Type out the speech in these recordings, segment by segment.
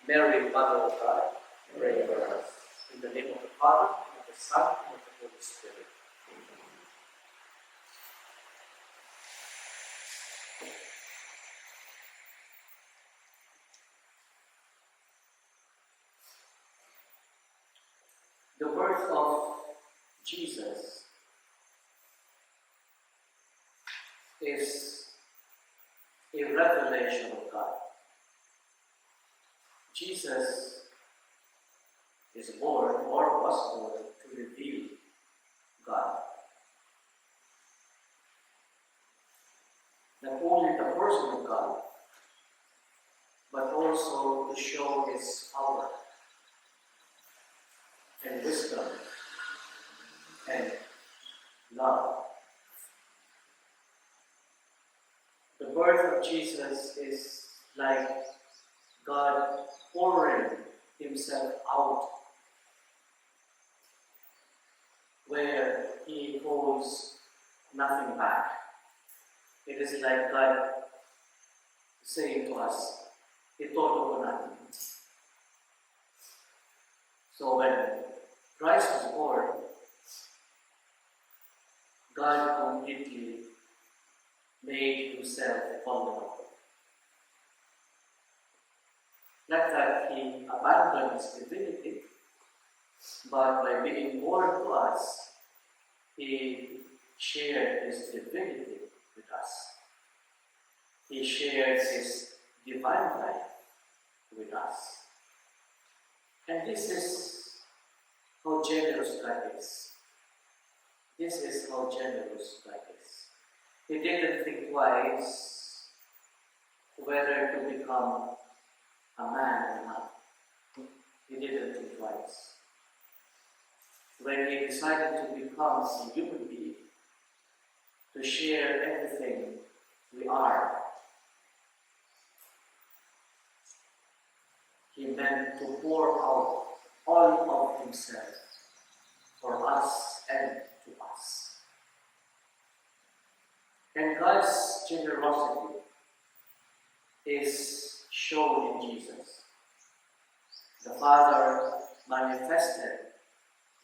Mary, Mother of God, pray for us. In the name of the Father, and of the Son, and of the Holy Spirit. Amen. The birth of Jesus is a revelation of God. Jesus is born or was born to reveal God. Not only the person of God, but also to show His power and wisdom and love. The birth of Jesus is like God pouring Himself out, where He holds nothing back. It is like God saying to us, ito ko natin. So when Christ was born, God completely made Himself vulnerable. Not that He abandoned His divinity, but by being born to us, He shared His divinity with us. He shared His divine life with us. And this is how generous God is. This is how generous God is. He didn't think twice whether to become a man or not. He didn't think twice. When He decided to become a human being, to share everything we are, He meant to pour out all of Himself for us and to us. And God's generosity is shown in Jesus. The Father manifested,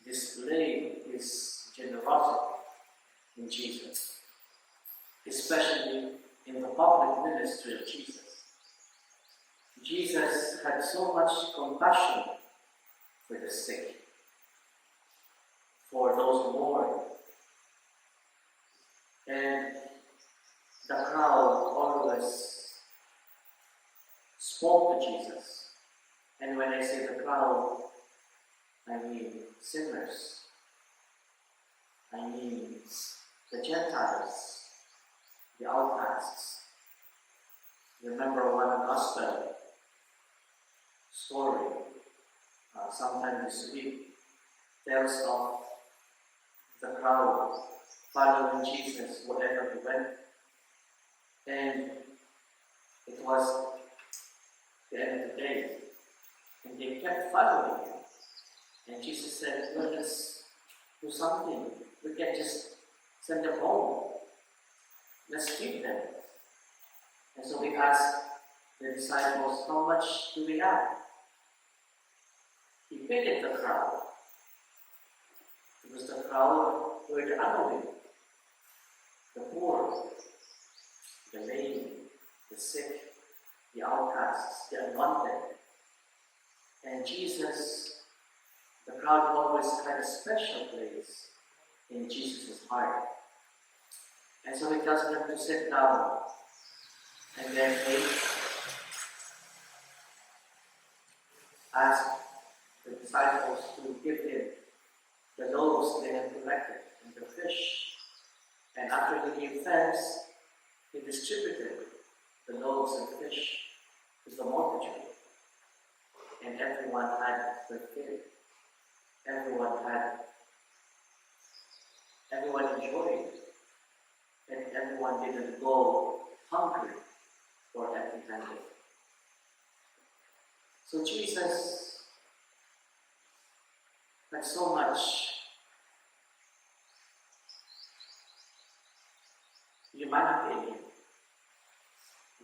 displayed His generosity in Jesus, especially in the public ministry of Jesus. Jesus had so much compassion for the sick, for those who mourn, and the crowd always spoke to Jesus. And when I say the crowd, I mean sinners. I mean the Gentiles, the outcasts. Remember one gospel story, sometime this week, tells of the crowd following Jesus wherever He went. And it was the end of the day, and they kept following Him. And Jesus said, well, let's do something. We can't just send them home. Let's feed them. And so He asked the disciples, how much do we have? He pitied the crowd. Because the crowd were the unwilling, the poor, the lame, the sick, the outcasts, the unwanted. And Jesus, the crowd always had a special place in Jesus' heart. And so He tells them to sit down. And then He asked the disciples to give Him the loaves they had collected and the fish. And after He gave thanks, He distributed the loaves and fish to the multitude. And everyone had their fill. Everyone enjoyed, and everyone didn't go hungry or empty-handed. So Jesus had so much humanity in Him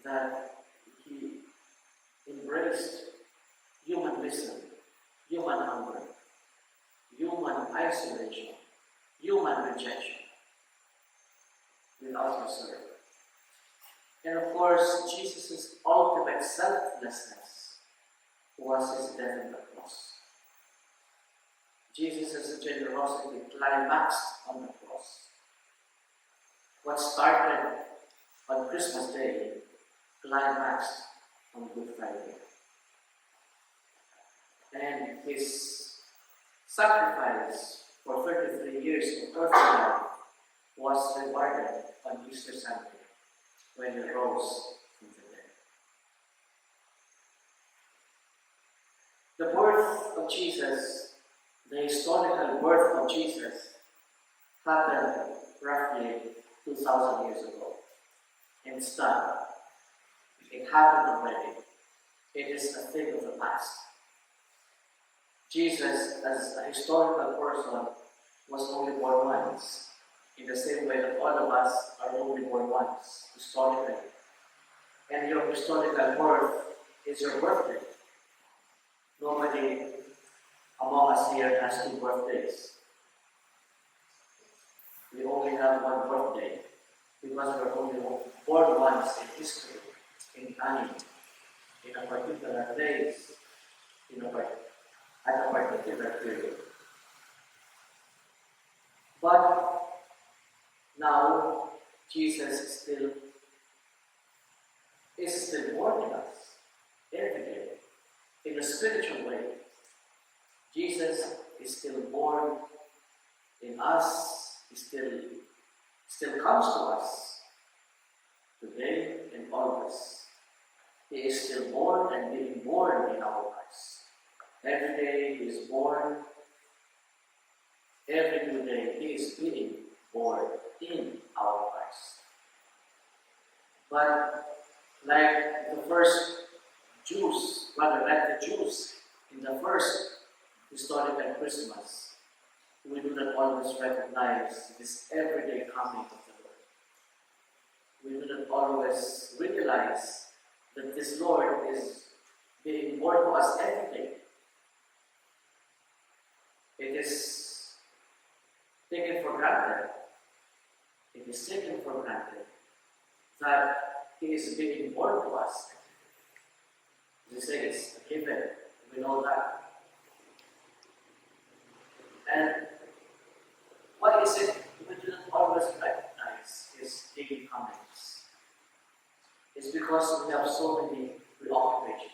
that He embraced prison, human hunger, human isolation, human rejection, without reserve. And of course, Jesus' ultimate selflessness was his death on the cross. Jesus' generosity climaxed on the cross. What started on Christmas Day climaxed on Good Friday. And his sacrifice for 33 years of earthly life was rewarded on Easter Sunday when he rose from the dead. The birth of Jesus, the historical birth of Jesus, happened roughly 2,000 years ago. And it's done. It happened already. It is a thing of the past. Jesus, as a historical person, was only born once, in the same way that all of us are only born once, historically. And your historical birth is your birthday. Nobody among us here has two birthdays. We only have one birthday because we're only born once in history, in time, in a particular place, at a particular period. But now Jesus is still born in us every day in a spiritual way. Jesus is still born in us. He still comes to us today and always. He is still born and being born in our lives. Every day he is born. Every new day he is being born in our lives. But like the Jews in the first historical Christmas, we do not always recognize this everyday coming of the Lord. We do not always realize that this Lord is being born to us every day. It is taken for granted. It is taken for granted that He is being born to us. As I say, it's a given. We know that. And why is it we do not always recognize His daily comings? It's because we have so many preoccupations.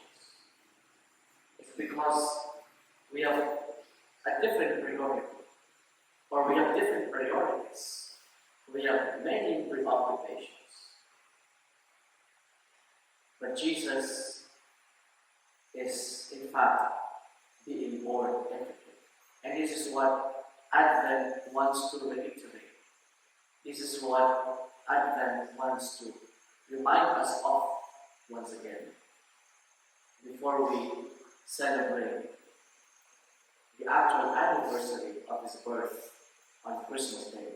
It's because we have a different priority, or we have different priorities. We have many preoccupations. But Jesus is, in fact, being born every day. And this is what Advent wants to reiterate. This is what Advent wants to remind us of once again before we celebrate the actual anniversary of His birth on Christmas Day.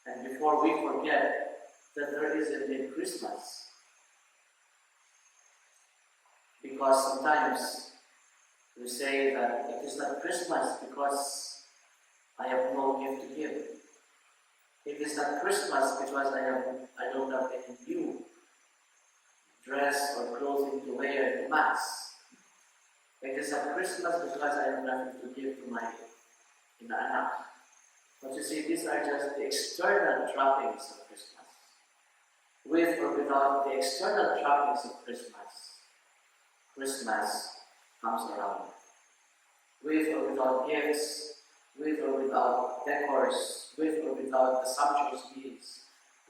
And before we forget that there is a mid Christmas. Because sometimes we say that it is not Christmas because I have no gift to give. It is not Christmas because I don't have any new dress or clothing to wear to Mass. It is not Christmas because I have nothing to give to my inaanak. But you see, these are just the external trappings of Christmas. With or without the external trappings of Christmas, Christmas comes around. With or without gifts, with or without decors, with or without the sumptuous meals,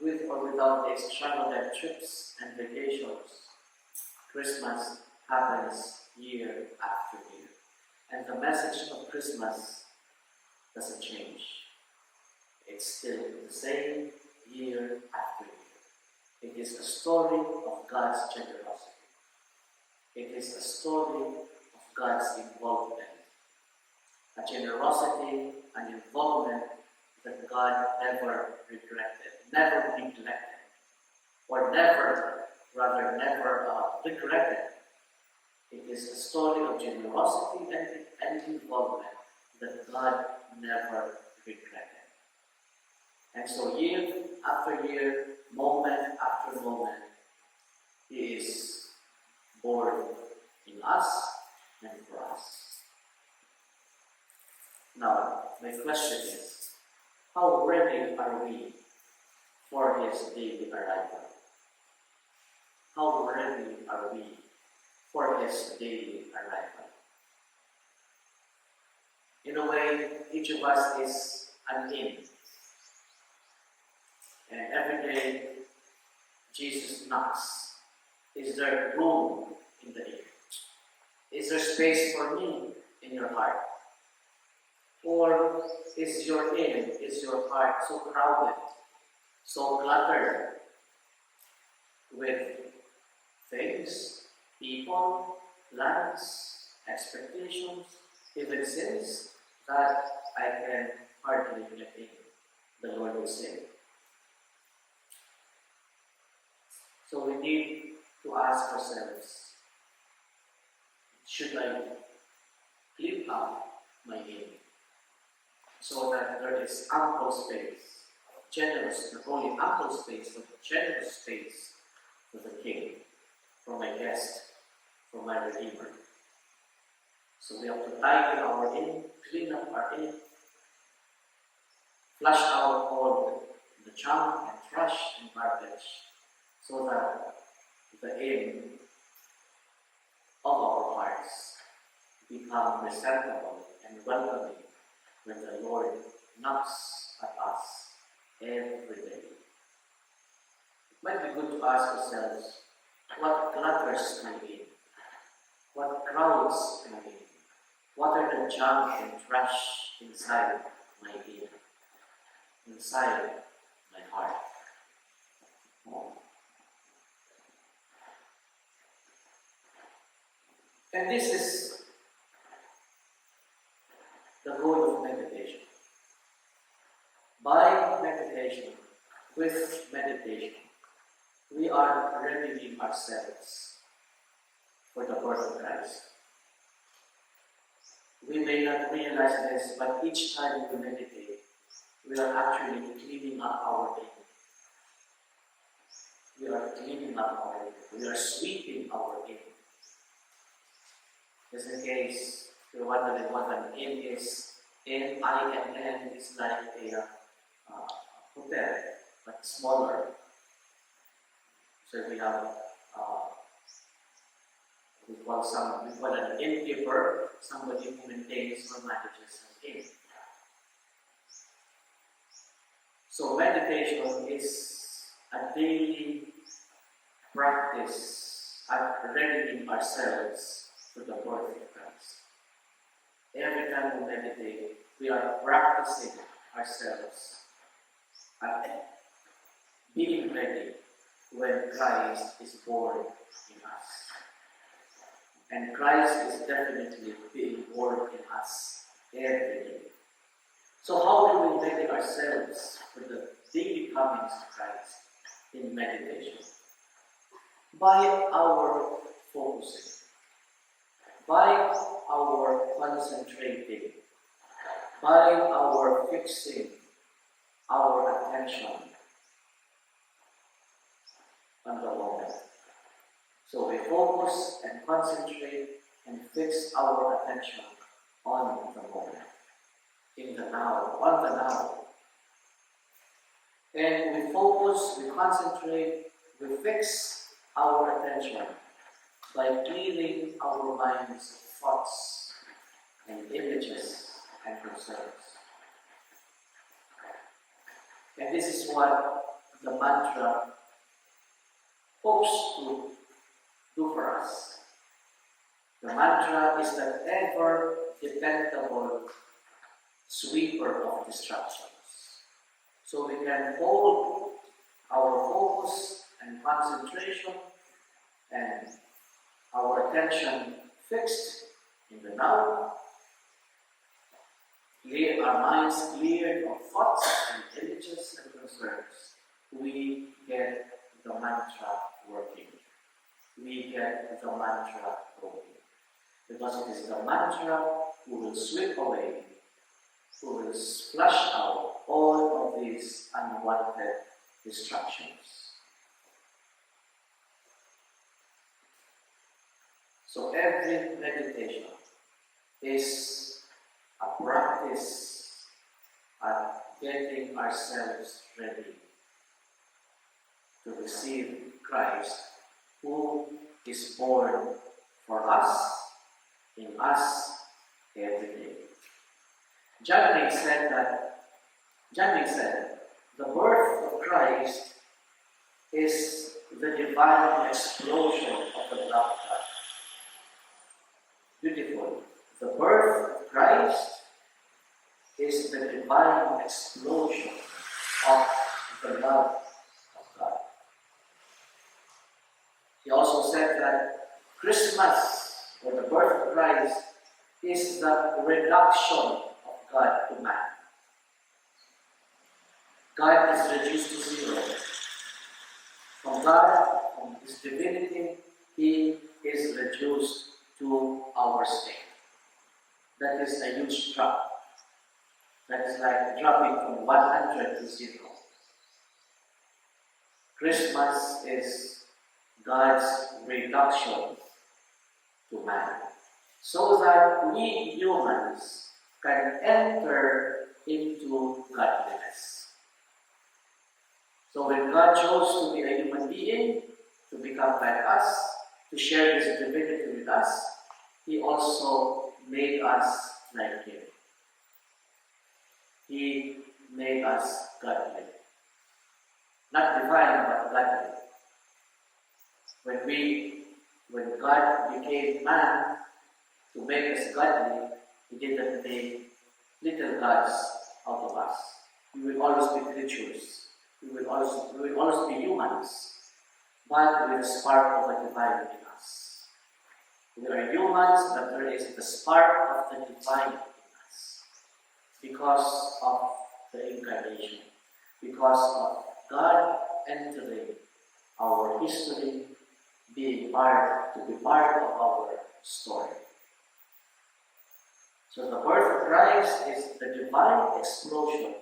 with or without the extravagant trips and vacations, Christmas happens year after year. And the message of Christmas doesn't change. It's still the same year after year. It is a story of God's generosity. It is a story of God's involvement. A generosity and involvement that God never regretted, never neglected, or never regretted. It is a story of generosity and involvement that God never regretted. And so year after year, moment after moment, He is born in us and for us. Now, my question is, how ready are we for His daily arrival? How ready are we for His daily arrival? In a way, each of us is an inn. And every day, Jesus knocks. Is there room in the inn? Is there space for me in your heart? Or is your inn, is your heart so crowded, so cluttered with things, people, plans, expectations, even sins that I can hardly get in, the Lord will say. So we need to ask ourselves, should I clean up my inn so that there is ample space, generous, not only ample space, but generous space for the King, for my guest, for my Redeemer. So we have to tidy our inn, clean up our inn, flush out all the junk and trash and garbage, so that the inn of our hearts become presentable and welcoming when the Lord knocks at us every day. It might be good to ask ourselves, what clutters my inn? What crowds my inn? What are the junk and trash inside my inn? Inside my heart? And this is the goal of meditation. By meditation, with meditation, we are readying ourselves for the birth of Christ. We may not realize this, but each time we meditate, we are actually cleaning up our inn. We are cleaning up our inn. We are sweeping our inn. Just in case you're wondering what an inn is, N-I-N-N is like a hotel, but smaller. So we have, we call an innkeeper, somebody who maintains or manages an inn. So meditation is a daily practice at readying ourselves for the birth of Christ. Every time we meditate, we are practicing ourselves at being ready when Christ is born in us. And Christ is definitely being born in us every day. So how do we ready ourselves for the daily comings of Christ in meditation? By our focusing, by our concentrating, by our fixing our attention on the moment. So we focus and concentrate and fix our attention on the moment, in the now, on the now. And we focus, we concentrate, we fix our attention by clearing our minds of thoughts and images and concerns. And this is what the mantra hopes to do for us. The mantra is that ever dependable sweeper of distractions. So we can hold our focus and concentration and our attention fixed in the now, clear our minds cleared of thoughts and images and concerns. We get the mantra working. We get the mantra going. because it is the mantra who will sweep away, who will flush out all of these unwanted distractions. So every meditation is a practice at getting ourselves ready to receive Christ, who is born for us, in us, every day. John said, the birth of Christ is the divine explosion of the love of God. Beautiful. The birth of Christ is the divine explosion of the love of God. He also said that Christmas, or the birth of Christ, is the reduction of God to man. God is reduced to zero. From God, from His divinity, He is reduced to our state. That is a huge drop. That is like dropping from 100 to 0. Christmas is God's reduction to man, so that we humans can enter into godliness. So when God chose to be a human being, to become like us, to share His divinity with us, He also made us like Him. He made us godly. Not divine, but godly. When God became man to make us godly, He didn't make little gods out of us. We will always be creatures. We will always be humans, but with a spark of a divine in us. We are humans, but there is the spark of the divine in us because of the incarnation, because of God entering our history, to be part of our story. So the birth of Christ is the divine explosion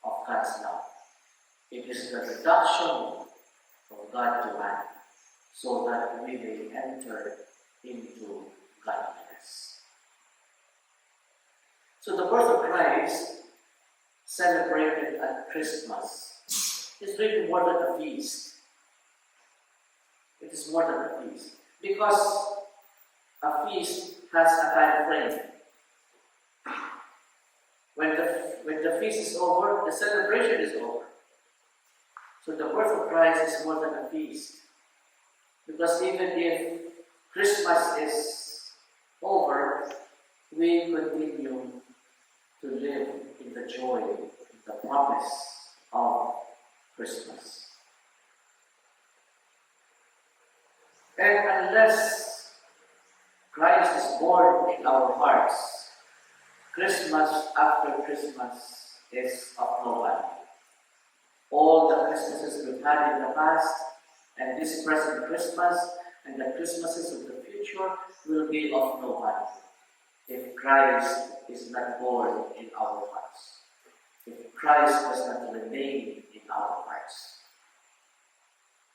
of God's love. It is the reduction of God to man, so that we may enter into godliness. So the birth of Christ, celebrated at Christmas, is really more than a feast. It is more than a feast. Because a feast has a time frame. When the feast is over, the celebration is over. So the birth of Christ is more than a feast. Because even if Christmas is over, we continue to live in the joy, in the promise of Christmas. And unless Christ is born in our hearts, Christmas after Christmas is of no value. All the Christmases we've had in the past, and this present Christmas, and the Christmases of the future will be of no value if Christ is not born in our hearts, if Christ does not remain in our hearts.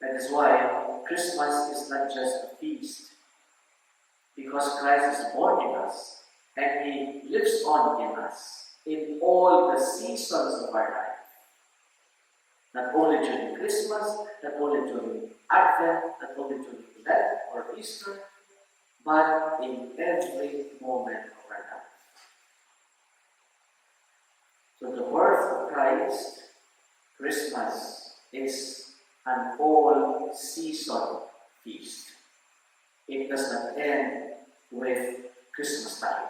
That is why Christmas is not just a feast, because Christ is born in us, and He lives on in us in all the seasons of our life. Not only during Christmas, not only during Advent, not only during Lent or Easter, but in every moment of our life. So the birth of Christ, Christmas, is an all-season feast. It does not end with Christmas time.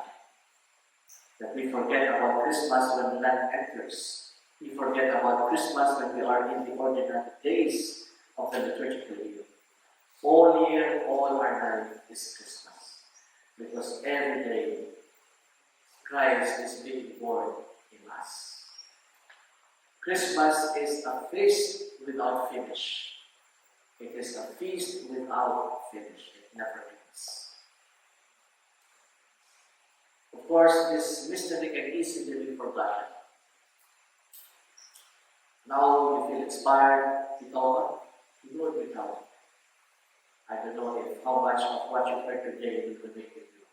That we forget about Christmas when Lent enters. We forget about Christmas when we are in the ordinary days of the liturgical year. All year, all our life is Christmas. Because every day, Christ is being born in us. Christmas is a feast without finish. It is a feast without finish. It never ends. Of course, this mystery can easily be forgotten. Now you feel inspired, ikaw, you do it without. I don't know if how much of what you heard today will connect with you.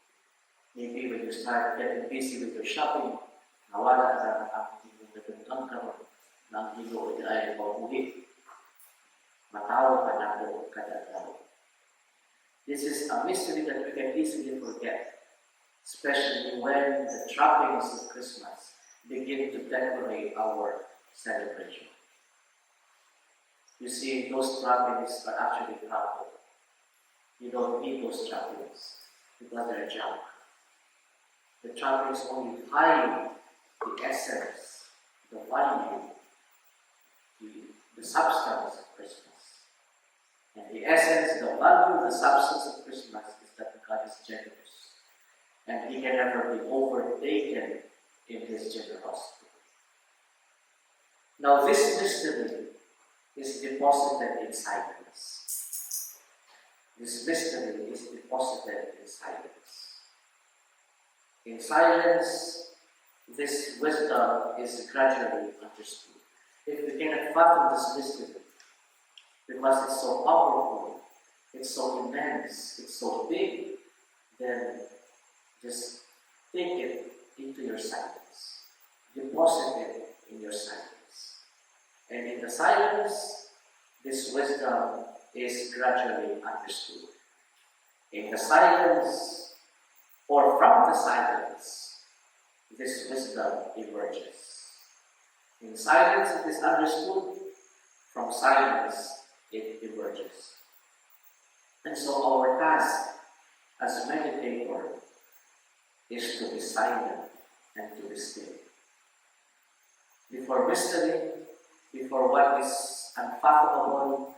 Maybe when you start getting busy with your shopping, nawala na ang iyong nagandang karoon ng iyong ay mauwi. Matawa ka na doon kadalaw. This is a mystery that we can easily forget, especially when the trappings of Christmas begin to decorate our celebration. You see, those trappings are actually crumpled. You don't need those trappings because they're junk. The trappings only hide the essence, the value, the substance of Christmas. And the essence, the value, the substance of Christmas is that God is generous. And He can never be overtaken in His generosity. Now this mystery is deposited in silence. This mystery is deposited in silence. In silence, this wisdom is gradually understood. If we cannot fathom this mystery, because it's so powerful, it's so immense, it's so big, then just take it into your silence. Deposit it in your silence. And in the silence, this wisdom is gradually understood. In the silence, or from the silence, this wisdom emerges. In silence, it is understood. From silence, it emerges. And so our task as meditator is to be silent and to be still. Before mystery, before what is unfathomable,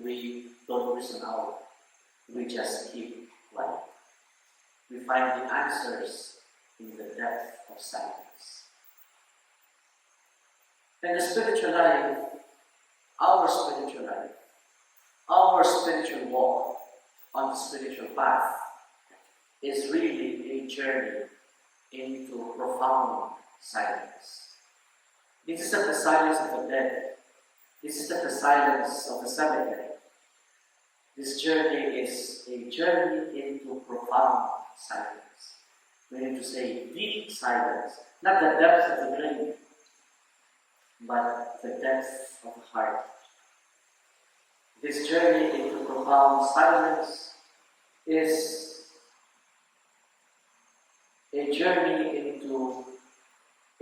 we don't reason out. We just keep quiet. We find the answers in the depth of silence. And the spiritual life, our spiritual life, our spiritual walk on the spiritual path is really a journey into profound silence. This is not the silence of the dead. This is not the silence of the cemetery. This journey is a journey into profound silence. We need to say deep silence, not the depth of the grave, but the depth of the heart. This journey into profound silence is a journey into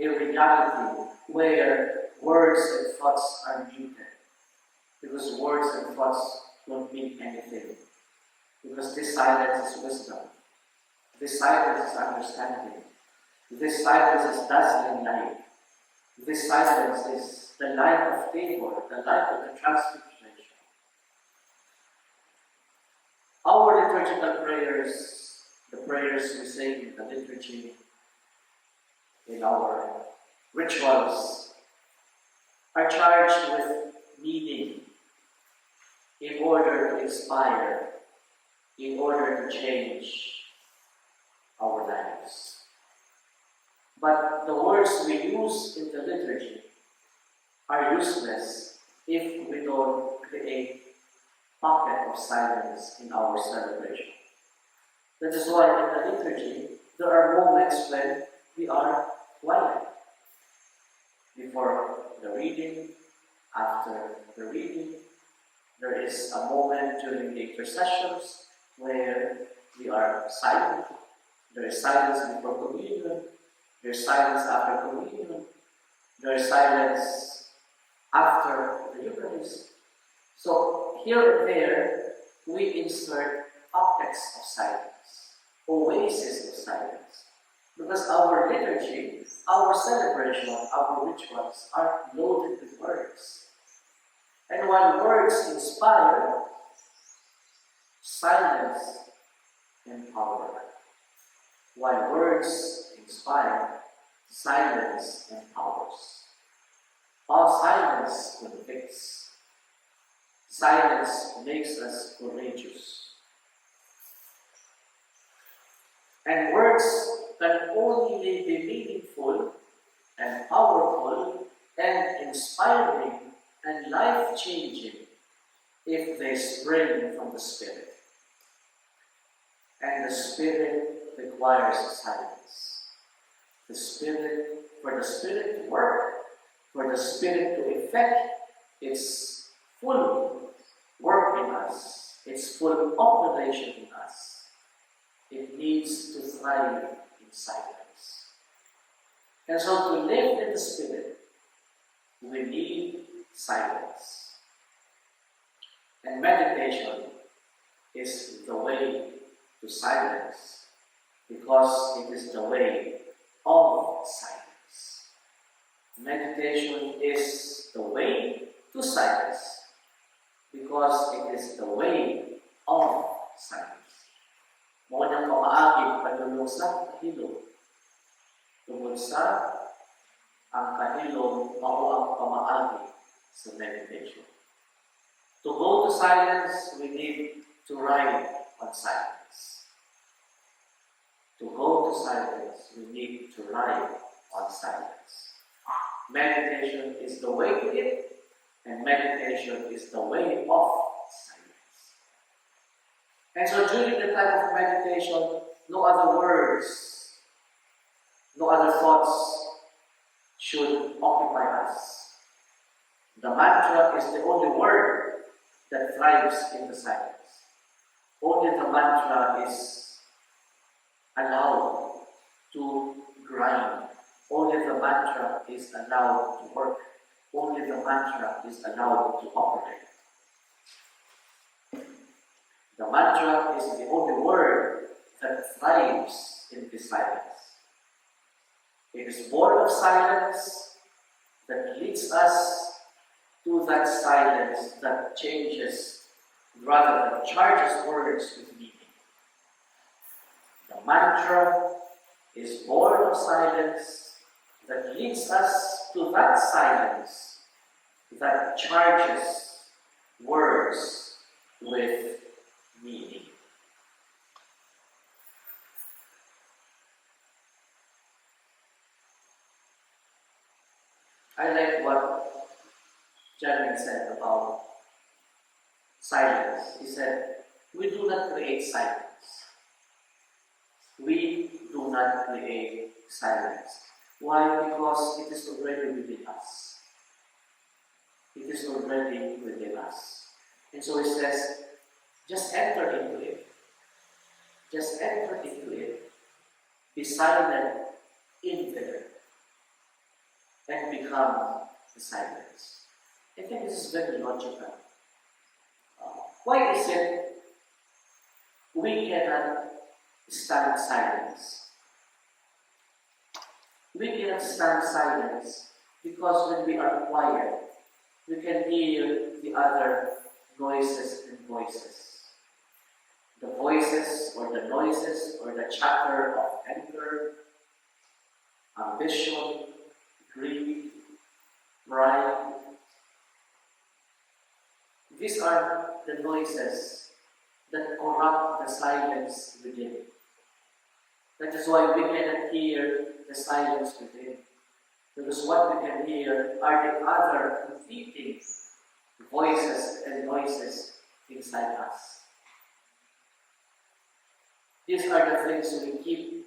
a reality where words and thoughts are muted. Because words and thoughts don't mean anything. Because this silence is wisdom. This silence is understanding. This silence is dazzling light. This silence is the light of favor, the light of the Transfiguration. Our liturgical prayers, the prayers we say in the liturgy, in our rituals, are charged with meaning in order to inspire, in order to change our lives. But the words we use in the liturgy are useless if we don't create pocket of silence in our celebration. That is why in the liturgy, there are moments when we are quiet. Before the reading, after the reading, there is a moment during the intercessions where we are silent. There is silence before communion. There is silence after communion. There is silence after the Eucharist. So here and there, we insert pockets of silence, oases of silence. Because our liturgy, our celebration, our rituals are loaded with words. And while words inspire, silence empowers. While words inspire, silence empowers. All silence convicts. Silence makes us courageous. And words can only be meaningful and powerful and inspiring and life-changing if they spring from the Spirit. And the Spirit requires silence. For the Spirit to work, for the Spirit to effect its full work in us, its full operation in us, it needs to thrive in silence. And so to live in the Spirit, we need silence. And meditation is the way to silence, because it is the way of silence. Meditation is the way to silence, because it is the way of silence. Muna pamaagi panulong sa kahilom. Tungkol sa ang kahilom, mao ang pamaagi sa meditation. To go to silence, we need to ride on silence. To go to silence, we need to ride on silence. Meditation is the way to it, and meditation is the way of silence. And so during the time of meditation, no other words, no other thoughts should occupy us. The mantra is the only word that thrives in the silence. Only the mantra is allowed to grind. Only the mantra is allowed to work. Only the mantra is allowed to operate. The mantra is the only word that thrives in this silence. It is born of silence that leads us to that silence that changes, rather than charges words with meaning. The mantra is born of silence that leads us to that silence that charges words with meaning. I like what Juan said about silence. He said, we do not create silence. We do not create silence. Why? Because it is already within us. It is already within us. And so he says, just enter into it. Just enter into it. Be silent in there. And become the silence. I think this is very logical. Why is it we cannot stand silence? We cannot stand silence because when we are quiet, we can hear the other noises and voices. The voices or the noises or the chatter of anger, ambition, greed, pride. These are the noises that corrupt the silence within. That is why we cannot hear the silence within. Because what we can hear are the other competing voices and noises inside us. These are the things we keep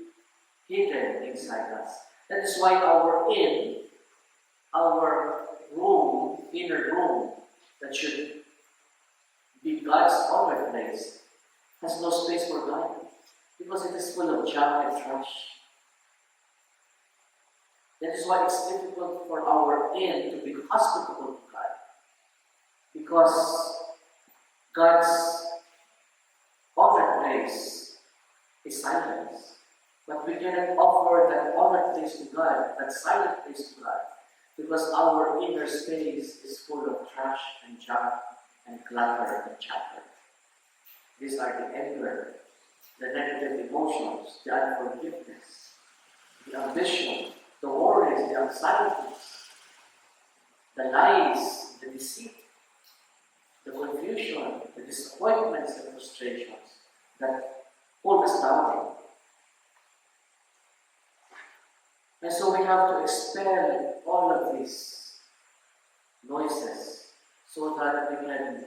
hidden inside us. That is why our inner room, that should be God's honored place, has no space for God, because it is full of junk and trash. That is why it's difficult for our to be hospitable to God, because God's honored place is silence. But we cannot offer that honored place to God, that silent place to God, because our inner space is full of trash and junk and clutter and chatter. These are the anger, the negative emotions, the unforgiveness, the ambition, the worries, the anxieties, the lies, the deceit, the confusion, the disappointments and frustrations that pull us down. And so we have to expel all of these noises so that we can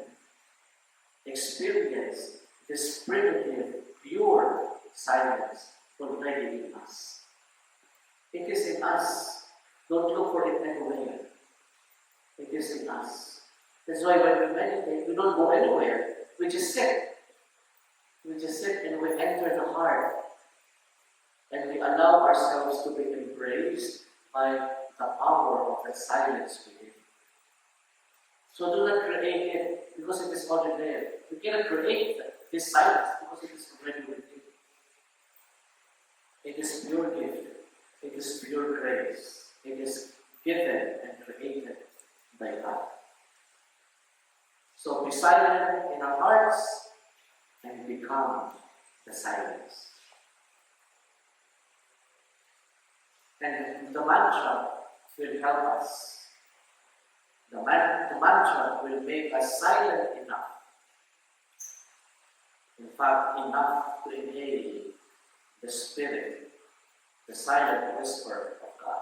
experience this primitive, pure silence already in us. It is in us. Don't look for it anywhere. It is in us. That's why when we meditate, we don't go anywhere. We just sit. We just sit and we enter the heart. And we allow ourselves to be embraced by the power of the silence within. So do not create it because it is already there. You cannot create this silence because it is already within. It is pure gift. It is pure grace. It is given and created by God. So be silent in our hearts and become the silence. And the mantra will help us. The mantra will make us silent enough. In fact, enough to inhale the Spirit, the silent whisper of God.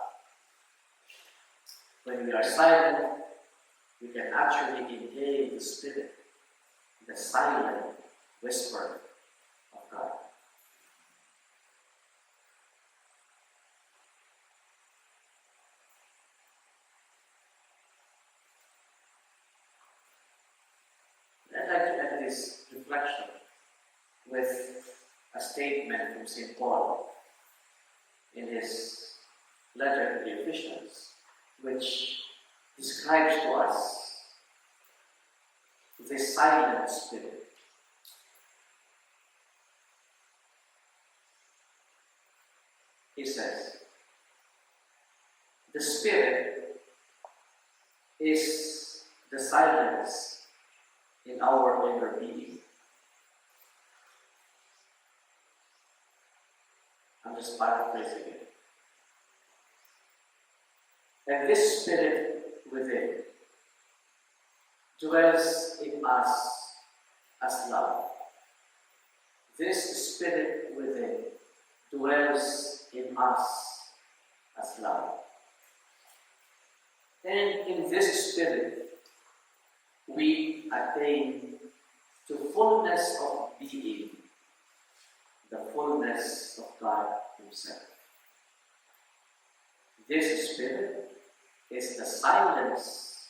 When we are silent, we can actually inhale the Spirit, the silent whisper of God. I'd like to end this reflection with a statement from St. Paul in his letter to the Ephesians, which describes to us the silent Spirit. He says, the Spirit is the silence in our inner being. I'm just paraphrasing it. And this Spirit within dwells in us as love. This Spirit within dwells in us as love. And in this Spirit, we attain to fullness of being, the fullness of God Himself. This Spirit is the silence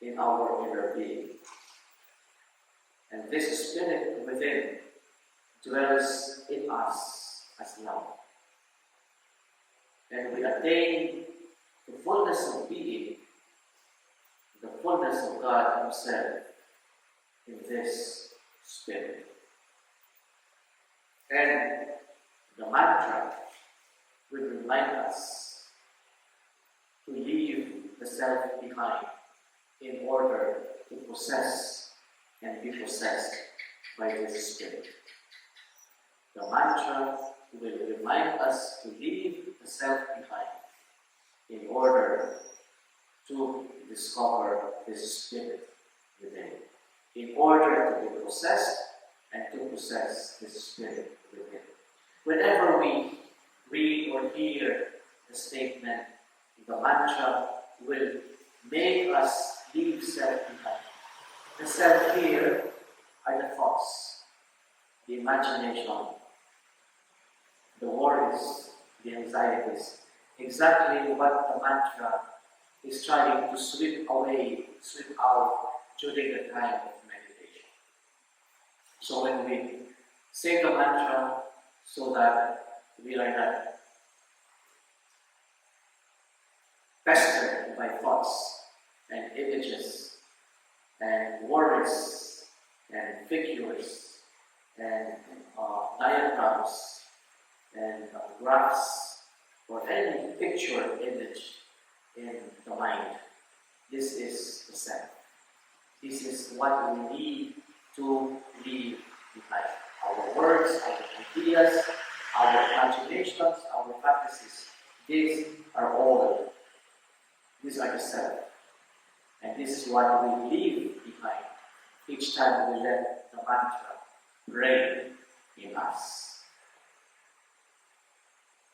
in our inner being. And this Spirit within dwells in us as love. And we attain the fullness of being, the fullness of God Himself in this Spirit. And the mantra will remind us to leave the self behind in order to possess and be possessed by this Spirit. The mantra will remind us to leave the self behind in order to discover this Spirit within, in order to be possessed and to possess this Spirit within. Whenever we read or hear the statement, the mantra will make us leave self behind. The self here are the thoughts, the imagination, the worries, the anxieties. Exactly what the mantra is trying to sweep away, sweep out during the time of meditation. So when we say the mantra so that we are not pestered by thoughts and images and words and figures and diagrams and graphs or any picture image in the mind. This is the self. This is what we need to leave behind. Our words, our ideas, our imaginations, our practices. These are all. These are the self. And this is what we leave behind each time we let the mantra reign in us.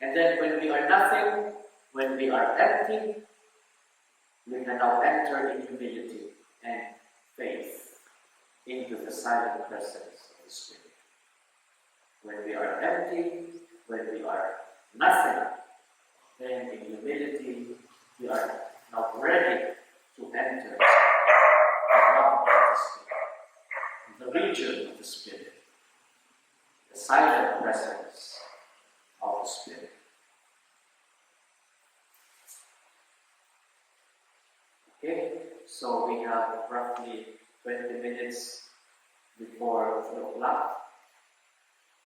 And then when we are nothing, When we are empty, we can now enter in humility and faith into the silent presence of the Spirit. When we are empty, when we are nothing, then in humility we are now ready to enter the realm of the Spirit, the region of the Spirit, the silent presence of the Spirit. Okay, so we have roughly 20 minutes before 3 o'clock.